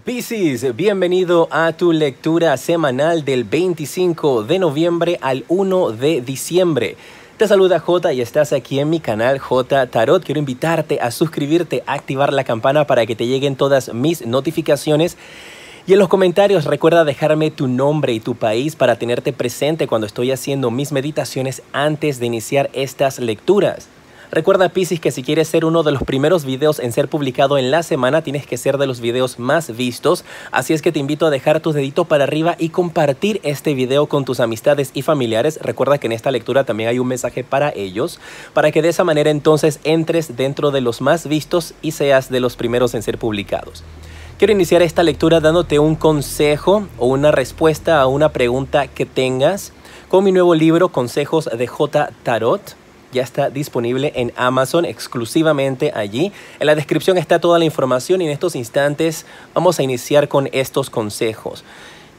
Piscis, bienvenido a tu lectura semanal del 25 de noviembre al 1 de diciembre. Te saluda J y estás aquí en mi canal J Tarot. Quiero invitarte a suscribirte, a activar la campana para que te lleguen todas mis notificaciones. Y en los comentarios recuerda dejarme tu nombre y tu país para tenerte presente cuando estoy haciendo mis meditaciones antes de iniciar estas lecturas. Recuerda, Piscis, que si quieres ser uno de los primeros videos en ser publicado en la semana, tienes que ser de los videos más vistos. Así es que te invito a dejar tus deditos para arriba y compartir este video con tus amistades y familiares. Recuerda que en esta lectura también hay un mensaje para ellos, para que de esa manera entonces entres dentro de los más vistos y seas de los primeros en ser publicados. Quiero iniciar esta lectura dándote un consejo o una respuesta a una pregunta que tengas con mi nuevo libro, Consejos de J Tarot. Ya está disponible en Amazon, exclusivamente allí. En la descripción está toda la información y en estos instantes vamos a iniciar con estos consejos.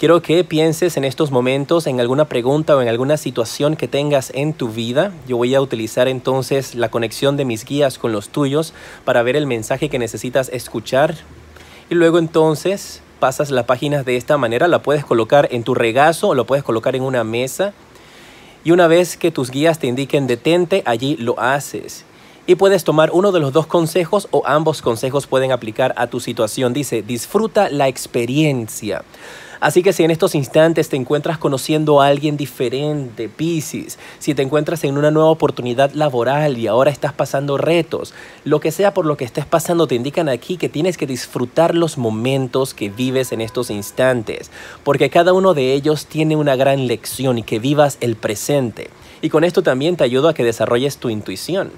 Quiero que pienses en estos momentos en alguna pregunta o en alguna situación que tengas en tu vida. Yo voy a utilizar entonces la conexión de mis guías con los tuyos para ver el mensaje que necesitas escuchar. Y luego entonces pasas la página de esta manera. La puedes colocar en tu regazo o lo puedes colocar en una mesa. Y una vez que tus guías te indiquen detente, allí lo haces. Y puedes tomar uno de los dos consejos o ambos consejos pueden aplicar a tu situación. Dice, disfruta la experiencia. Así que si en estos instantes te encuentras conociendo a alguien diferente, Piscis, si te encuentras en una nueva oportunidad laboral y ahora estás pasando retos, lo que sea por lo que estés pasando, te indican aquí que tienes que disfrutar los momentos que vives en estos instantes, porque cada uno de ellos tiene una gran lección y que vivas el presente. Y con esto también te ayudo a que desarrolles tu intuición.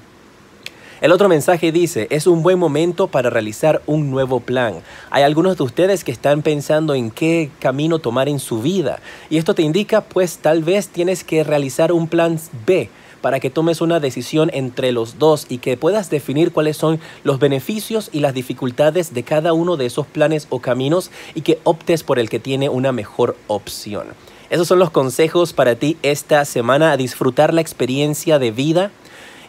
El otro mensaje dice, es un buen momento para realizar un nuevo plan. Hay algunos de ustedes que están pensando en qué camino tomar en su vida. Y esto te indica, pues tal vez tienes que realizar un plan B para que tomes una decisión entre los dos y que puedas definir cuáles son los beneficios y las dificultades de cada uno de esos planes o caminos y que optes por el que tiene una mejor opción. Esos son los consejos para ti esta semana, a disfrutar la experiencia de vida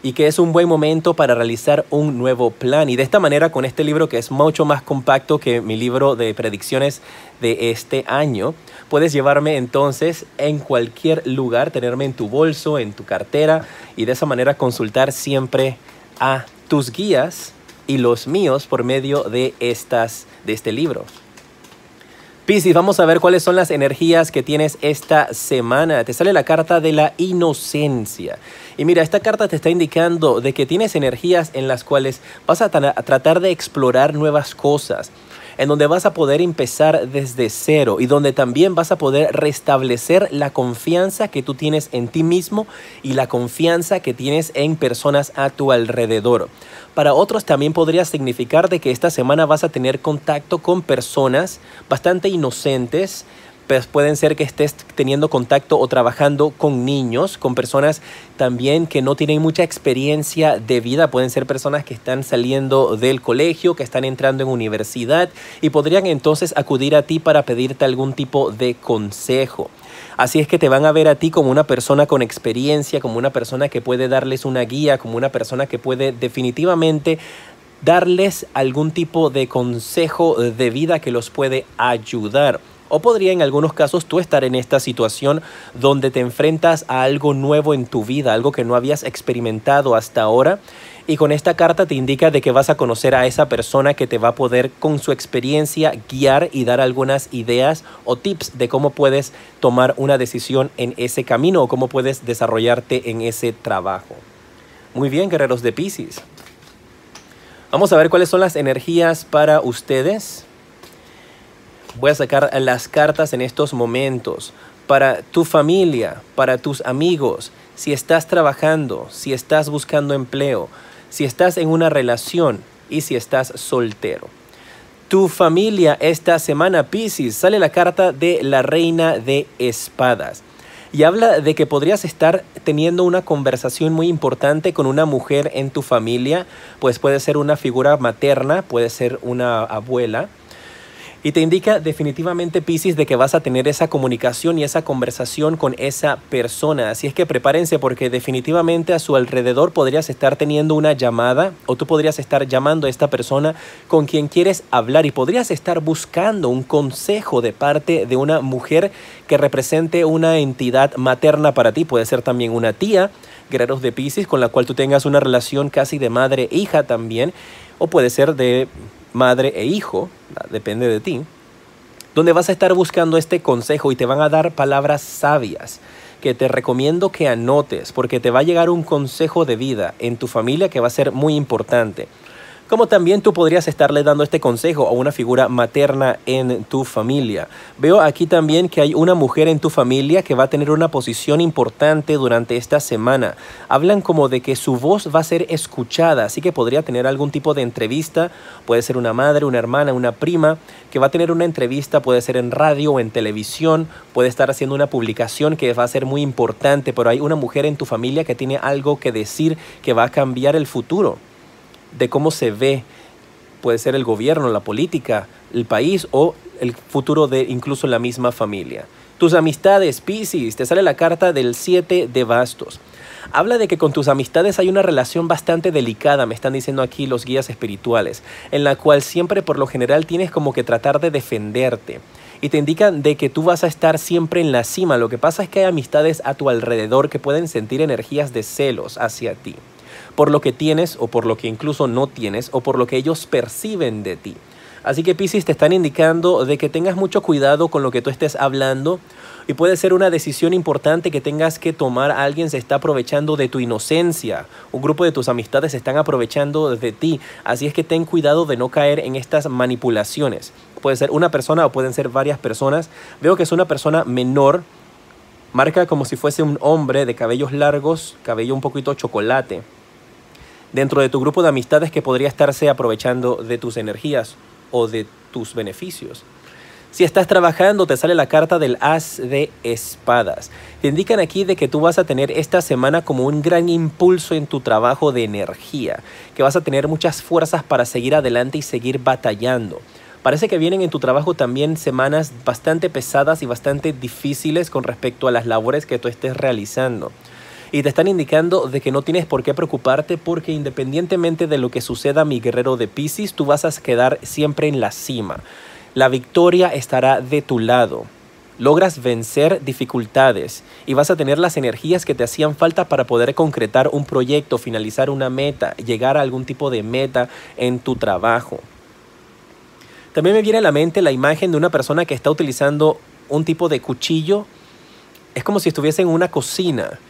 y que es un buen momento para realizar un nuevo plan. Y de esta manera, con este libro que es mucho más compacto que mi libro de predicciones de este año, puedes llevarme entonces en cualquier lugar, tenerme en tu bolso, en tu cartera y de esa manera consultar siempre a tus guías y los míos por medio de este libro. Piscis, vamos a ver cuáles son las energías que tienes esta semana. Te sale la carta de la inocencia. Y mira, esta carta te está indicando de que tienes energías en las cuales vas a tratar de explorar nuevas cosas, en donde vas a poder empezar desde cero y donde también vas a poder restablecer la confianza que tú tienes en ti mismo y la confianza que tienes en personas a tu alrededor. Para otros también podría significar de que esta semana vas a tener contacto con personas bastante inocentes. Pues pueden ser que estés teniendo contacto o trabajando con niños, con personas también que no tienen mucha experiencia de vida. Pueden ser personas que están saliendo del colegio, que están entrando en universidad y podrían entonces acudir a ti para pedirte algún tipo de consejo. Así es que te van a ver a ti como una persona con experiencia, como una persona que puede darles una guía, como una persona que puede definitivamente darles algún tipo de consejo de vida que los puede ayudar. O podría en algunos casos tú estar en esta situación donde te enfrentas a algo nuevo en tu vida, algo que no habías experimentado hasta ahora. Y con esta carta te indica de que vas a conocer a esa persona que te va a poder con su experiencia guiar y dar algunas ideas o tips de cómo puedes tomar una decisión en ese camino o cómo puedes desarrollarte en ese trabajo. Muy bien, guerreros de Piscis. Vamos a ver cuáles son las energías para ustedes. Voy a sacar las cartas en estos momentos para tu familia, para tus amigos, si estás trabajando, si estás buscando empleo, si estás en una relación y si estás soltero. Tu familia esta semana, Piscis, sale la carta de la Reina de Espadas. Y habla de que podrías estar teniendo una conversación muy importante con una mujer en tu familia, pues puede ser una figura materna, puede ser una abuela. Y te indica definitivamente, Piscis, de que vas a tener esa comunicación y esa conversación con esa persona. Así es que prepárense, porque definitivamente a su alrededor podrías estar teniendo una llamada, o tú podrías estar llamando a esta persona con quien quieres hablar, y podrías estar buscando un consejo de parte de una mujer que represente una entidad materna para ti. Puede ser también una tía, guerreros de Piscis, con la cual tú tengas una relación casi de madre-hija también, o puede ser de madre e hijo, depende de ti, donde vas a estar buscando este consejo y te van a dar palabras sabias que te recomiendo que anotes, porque te va a llegar un consejo de vida en tu familia que va a ser muy importante. Como también tú podrías estarle dando este consejo a una figura materna en tu familia. Veo aquí también que hay una mujer en tu familia que va a tener una posición importante durante esta semana. Hablan como de que su voz va a ser escuchada, así que podría tener algún tipo de entrevista. Puede ser una madre, una hermana, una prima que va a tener una entrevista, puede ser en radio o en televisión, puede estar haciendo una publicación que va a ser muy importante, pero hay una mujer en tu familia que tiene algo que decir que va a cambiar el futuro de cómo se ve, puede ser el gobierno, la política, el país o el futuro de incluso la misma familia. Tus amistades, Piscis, te sale la carta del 7 de bastos. Habla de que con tus amistades hay una relación bastante delicada, me están diciendo aquí los guías espirituales, en la cual siempre por lo general tienes como que tratar de defenderte. Y te indican de que tú vas a estar siempre en la cima. Lo que pasa es que hay amistades a tu alrededor que pueden sentir energías de celos hacia ti, por lo que tienes o por lo que incluso no tienes o por lo que ellos perciben de ti. Así que, Piscis, te están indicando de que tengas mucho cuidado con lo que tú estés hablando, y puede ser una decisión importante que tengas que tomar. Alguien se está aprovechando de tu inocencia, un grupo de tus amistades se están aprovechando de ti, así es que ten cuidado de no caer en estas manipulaciones. Puede ser una persona o pueden ser varias personas. Veo que es una persona menor, marca como si fuese un hombre de cabellos largos, cabello un poquito chocolate, dentro de tu grupo de amistades, que podría estarse aprovechando de tus energías o de tus beneficios. Si estás trabajando, te sale la carta del As de Espadas. Te indican aquí de que tú vas a tener esta semana como un gran impulso en tu trabajo de energía, que vas a tener muchas fuerzas para seguir adelante y seguir batallando. Parece que vienen en tu trabajo también semanas bastante pesadas y bastante difíciles con respecto a las labores que tú estés realizando. Y te están indicando de que no tienes por qué preocuparte, porque independientemente de lo que suceda, mi guerrero de Piscis, tú vas a quedar siempre en la cima. La victoria estará de tu lado. Logras vencer dificultades y vas a tener las energías que te hacían falta para poder concretar un proyecto, finalizar una meta, llegar a algún tipo de meta en tu trabajo. También me viene a la mente la imagen de una persona que está utilizando un tipo de cuchillo. Es como si estuviese en una cocina.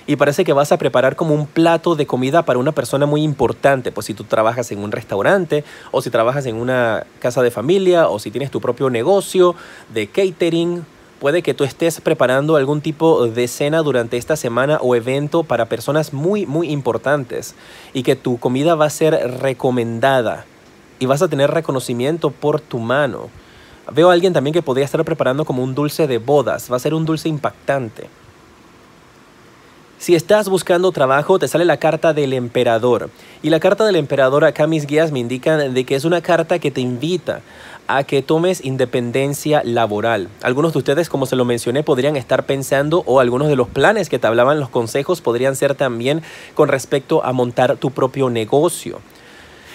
Y parece que vas a preparar como un plato de comida para una persona muy importante. Pues si tú trabajas en un restaurante, o si trabajas en una casa de familia, o si tienes tu propio negocio de catering, puede que tú estés preparando algún tipo de cena durante esta semana o evento para personas muy, muy importantes. Y que tu comida va a ser recomendada y vas a tener reconocimiento por tu mano. Veo a alguien también que podría estar preparando como un dulce de bodas. Va a ser un dulce impactante. Si estás buscando trabajo, te sale la carta del emperador. Y la carta del emperador, acá mis guías me indican de que es una carta que te invita a que tomes independencia laboral. Algunos de ustedes, como se lo mencioné, podrían estar pensando, o algunos de los planes que te hablaban los consejos podrían ser también con respecto a montar tu propio negocio.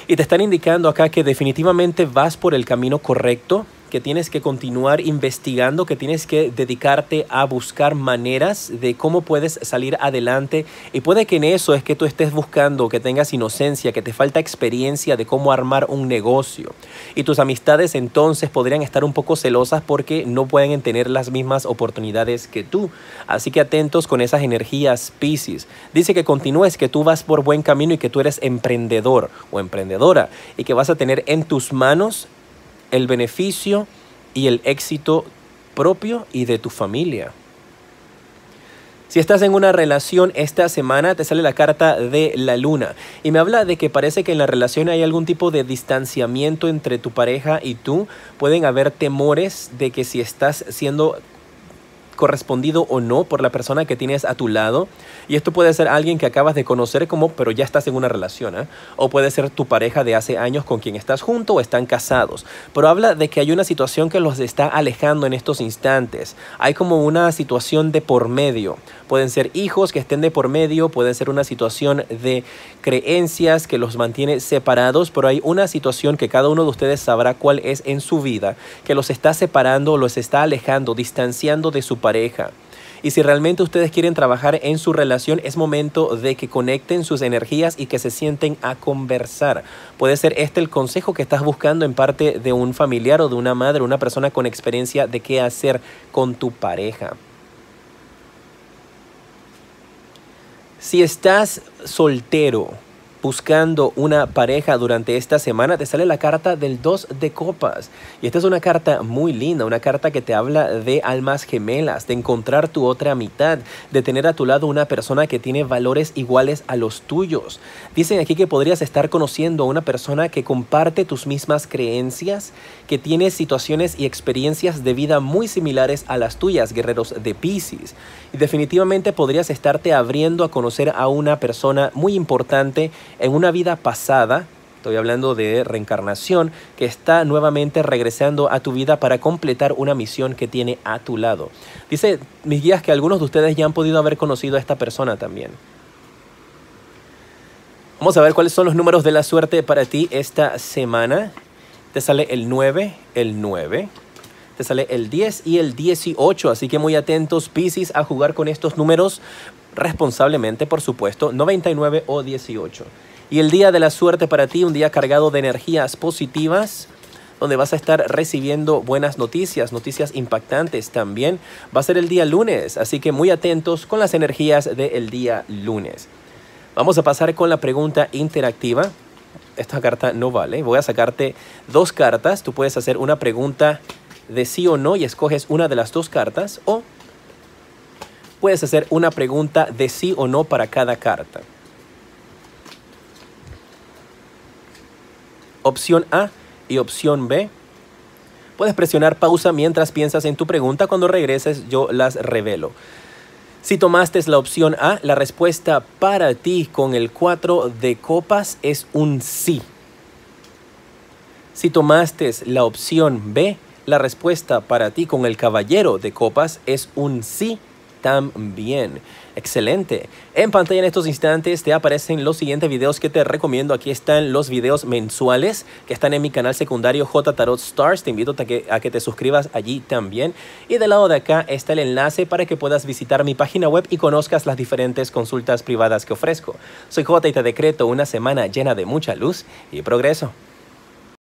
Y te están indicando acá que definitivamente vas por el camino correcto, que tienes que continuar investigando, que tienes que dedicarte a buscar maneras de cómo puedes salir adelante. Y puede que en eso es que tú estés buscando, que tengas inocencia, que te falta experiencia de cómo armar un negocio. Y tus amistades entonces podrían estar un poco celosas porque no pueden tener las mismas oportunidades que tú. Así que atentos con esas energías, Piscis. Dice que continúes, que tú vas por buen camino y que tú eres emprendedor o emprendedora y que vas a tener en tus manos el beneficio y el éxito propio y de tu familia. Si estás en una relación esta semana, te sale la carta de la luna y me habla de que parece que en la relación hay algún tipo de distanciamiento entre tu pareja y tú. Pueden haber temores de que si estás siendo correspondido o no por la persona que tienes a tu lado. Y esto puede ser alguien que acabas de conocer pero ya estás en una relación, ¿eh? O puede ser tu pareja de hace años con quien estás junto o están casados. Pero habla de que hay una situación que los está alejando en estos instantes. Hay como una situación de por medio. Pueden ser hijos que estén de por medio, puede ser una situación de creencias que los mantiene separados, pero hay una situación que cada uno de ustedes sabrá cuál es en su vida, que los está separando, los está alejando, distanciando de su pareja. Y si realmente ustedes quieren trabajar en su relación, es momento de que conecten sus energías y que se sienten a conversar. Puede ser este el consejo que estás buscando en parte de un familiar o de una madre, una persona con experiencia de qué hacer con tu pareja. Si estás soltero, buscando una pareja durante esta semana, te sale la carta del 2 de copas. Y esta es una carta muy linda, una carta que te habla de almas gemelas, de encontrar tu otra mitad, de tener a tu lado una persona que tiene valores iguales a los tuyos. Dicen aquí que podrías estar conociendo a una persona que comparte tus mismas creencias, que tiene situaciones y experiencias de vida muy similares a las tuyas, guerreros de Piscis. Y definitivamente podrías estarte abriendo a conocer a una persona muy importante en una vida pasada. Estoy hablando de reencarnación, que está nuevamente regresando a tu vida para completar una misión que tiene a tu lado. Dice mis guías que algunos de ustedes ya han podido haber conocido a esta persona también. Vamos a ver cuáles son los números de la suerte para ti esta semana. Te sale el 9, te sale el 10 y el 18, así que muy atentos, Piscis, a jugar con estos números responsablemente, por supuesto, 99 o 18. Y el día de la suerte para ti, un día cargado de energías positivas, donde vas a estar recibiendo buenas noticias, noticias impactantes también. Va a ser el día lunes, así que muy atentos con las energías del día lunes. Vamos a pasar con la pregunta interactiva. Esta carta no vale. Voy a sacarte dos cartas. Tú puedes hacer una pregunta de sí o no y escoges una de las dos cartas, o puedes hacer una pregunta de sí o no para cada carta. Opción A y opción B. Puedes presionar pausa mientras piensas en tu pregunta. Cuando regreses yo las revelo. Si tomaste la opción A, la respuesta para ti con el 4 de copas es un sí. Si tomaste la opción B, la respuesta para ti con el caballero de copas es un sí también. Excelente. En pantalla en estos instantes te aparecen los siguientes videos que te recomiendo. Aquí están los videos mensuales que están en mi canal secundario J Tarot Stars. Te invito a que te suscribas allí también. Y del lado de acá está el enlace para que puedas visitar mi página web y conozcas las diferentes consultas privadas que ofrezco. Soy J y te decreto una semana llena de mucha luz y progreso.